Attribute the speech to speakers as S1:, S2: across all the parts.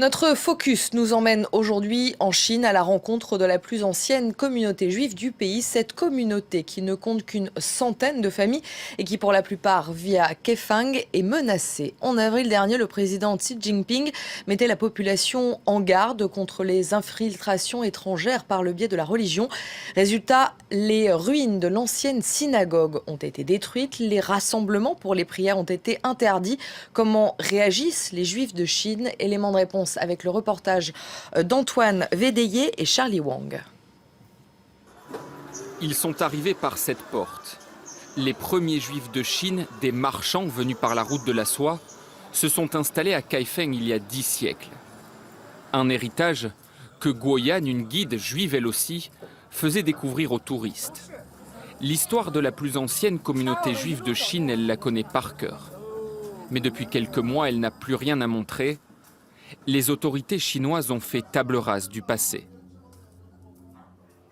S1: Notre focus nous emmène aujourd'hui en Chine à la rencontre de la plus ancienne communauté juive du pays. Cette communauté qui ne compte qu'une centaine de familles et qui pour la plupart vit à Kaifeng est menacée. En avril dernier, le président Xi Jinping mettait la population en garde contre les infiltrations étrangères par le biais de la religion. Résultat, les ruines de l'ancienne synagogue ont été détruites, les rassemblements pour les prières ont été interdits. Comment réagissent les juifs de Chine? Élément de réponse avec le reportage d'Antoine Védéier et Charlie Wang.
S2: Ils sont arrivés par cette porte. Les premiers juifs de Chine, des marchands venus par la route de la soie, se sont installés à Kaifeng il y a 10 siècles. Un héritage que Guoyan, une guide juive elle aussi, faisait découvrir aux touristes. L'histoire de la plus ancienne communauté juive de Chine, elle la connaît par cœur. Mais depuis quelques mois, elle n'a plus rien à montrer. Les autorités chinoises ont fait table rase du passé.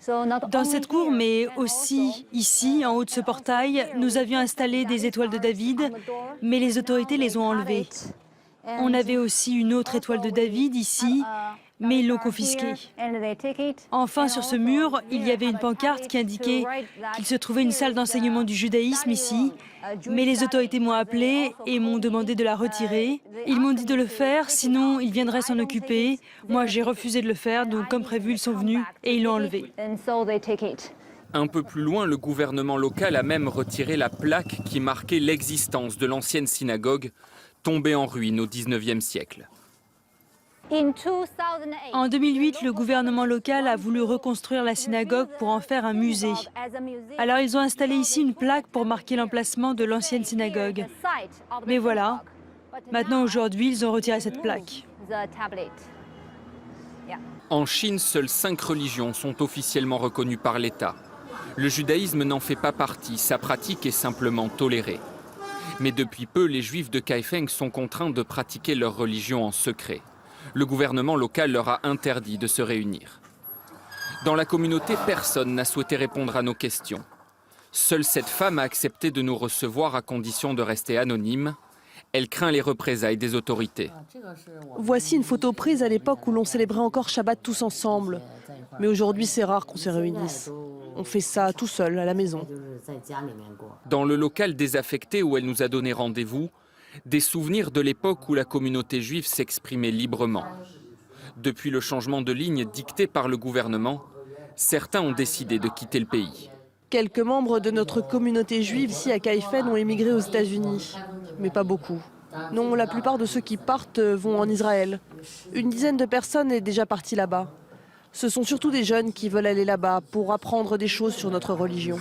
S3: Dans cette cour, mais aussi ici, en haut de ce portail, nous avions installé des étoiles de David, mais les autorités les ont enlevées. On avait aussi une autre étoile de David ici, mais ils l'ont confisquée. Enfin, sur ce mur, il y avait une pancarte qui indiquait qu'il se trouvait une salle d'enseignement du judaïsme ici, mais les autorités m'ont appelé et m'ont demandé de la retirer. Ils m'ont dit de le faire, sinon ils viendraient s'en occuper. Moi, j'ai refusé de le faire, donc comme prévu, ils sont venus et ils l'ont enlevé.
S2: Un peu plus loin, le gouvernement local a même retiré la plaque qui marquait l'existence de l'ancienne synagogue, tombée en ruine au XIXe siècle.
S3: En 2008, le gouvernement local a voulu reconstruire la synagogue pour en faire un musée. Alors ils ont installé ici une plaque pour marquer l'emplacement de l'ancienne synagogue. Mais voilà, maintenant aujourd'hui, ils ont retiré cette plaque.
S2: En Chine, seules 5 religions sont officiellement reconnues par l'État. Le judaïsme n'en fait pas partie, sa pratique est simplement tolérée. Mais depuis peu, les juifs de Kaifeng sont contraints de pratiquer leur religion en secret. Le gouvernement local leur a interdit de se réunir. Dans la communauté, personne n'a souhaité répondre à nos questions. Seule cette femme a accepté de nous recevoir à condition de rester anonyme. Elle craint les représailles des autorités.
S4: Voici une photo prise à l'époque où l'on célébrait encore Shabbat tous ensemble. Mais aujourd'hui, c'est rare qu'on se réunisse. On fait ça tout seul, à la maison.
S2: Dans le local désaffecté où elle nous a donné rendez-vous, des souvenirs de l'époque où la communauté juive s'exprimait librement. Depuis le changement de ligne dicté par le gouvernement, certains ont décidé de quitter le pays.
S4: Quelques membres de notre communauté juive ici à Kaifeng ont émigré aux États-Unis, mais pas beaucoup. Non, la plupart de ceux qui partent vont en Israël. Une dizaine de personnes est déjà partie là-bas. Ce sont surtout des jeunes qui veulent aller là-bas pour apprendre des choses sur notre religion.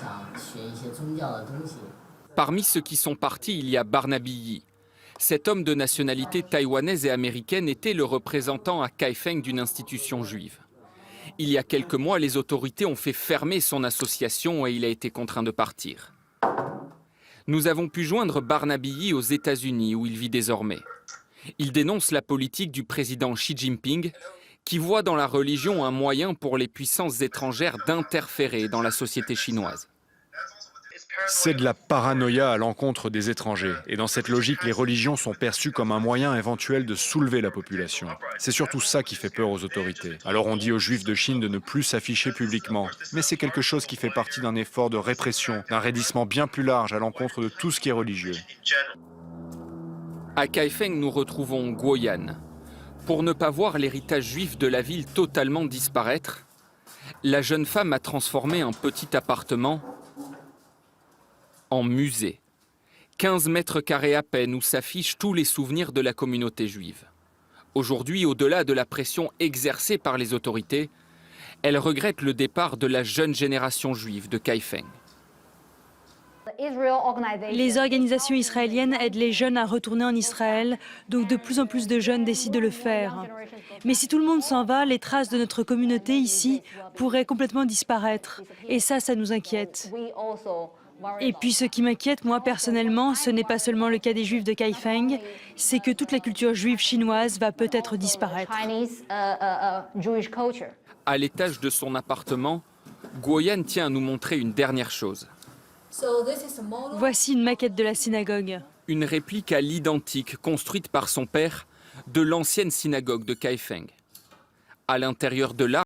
S2: Parmi ceux qui sont partis, il y a Barnaby Yi. Cet homme de nationalité taïwanaise et américaine était le représentant à Kaifeng d'une institution juive. Il y a quelques mois, les autorités ont fait fermer son association et il a été contraint de partir. Nous avons pu joindre Barnaby Yi aux États-Unis où il vit désormais. Il dénonce la politique du président Xi Jinping qui voit dans la religion un moyen pour les puissances étrangères d'interférer dans la société chinoise.
S5: C'est de la paranoïa à l'encontre des étrangers. Et dans cette logique, les religions sont perçues comme un moyen éventuel de soulever la population. C'est surtout ça qui fait peur aux autorités. Alors on dit aux Juifs de Chine de ne plus s'afficher publiquement. Mais c'est quelque chose qui fait partie d'un effort de répression, d'un raidissement bien plus large à l'encontre de tout ce qui est religieux.
S2: À Kaifeng, nous retrouvons Guoyan. Pour ne pas voir l'héritage juif de la ville totalement disparaître, la jeune femme a transformé un petit appartement en musée. 15 mètres carrés à peine où s'affichent tous les souvenirs de la communauté juive. Aujourd'hui, au-delà de la pression exercée par les autorités, elle regrette le départ de la jeune génération juive de Kaifeng.
S3: Les organisations israéliennes aident les jeunes à retourner en Israël, donc de plus en plus de jeunes décident de le faire. Mais si tout le monde s'en va, les traces de notre communauté ici pourraient complètement disparaître. Et ça nous inquiète. Et puis ce qui m'inquiète, moi personnellement, ce n'est pas seulement le cas des Juifs de Kaifeng, c'est que toute la culture juive chinoise va peut-être disparaître.
S2: À l'étage de son appartement, Guoyan tient à nous montrer une dernière chose.
S3: Voici une maquette de la synagogue.
S2: Une réplique à l'identique construite par son père de l'ancienne synagogue de Kaifeng. À l'intérieur de l'arche,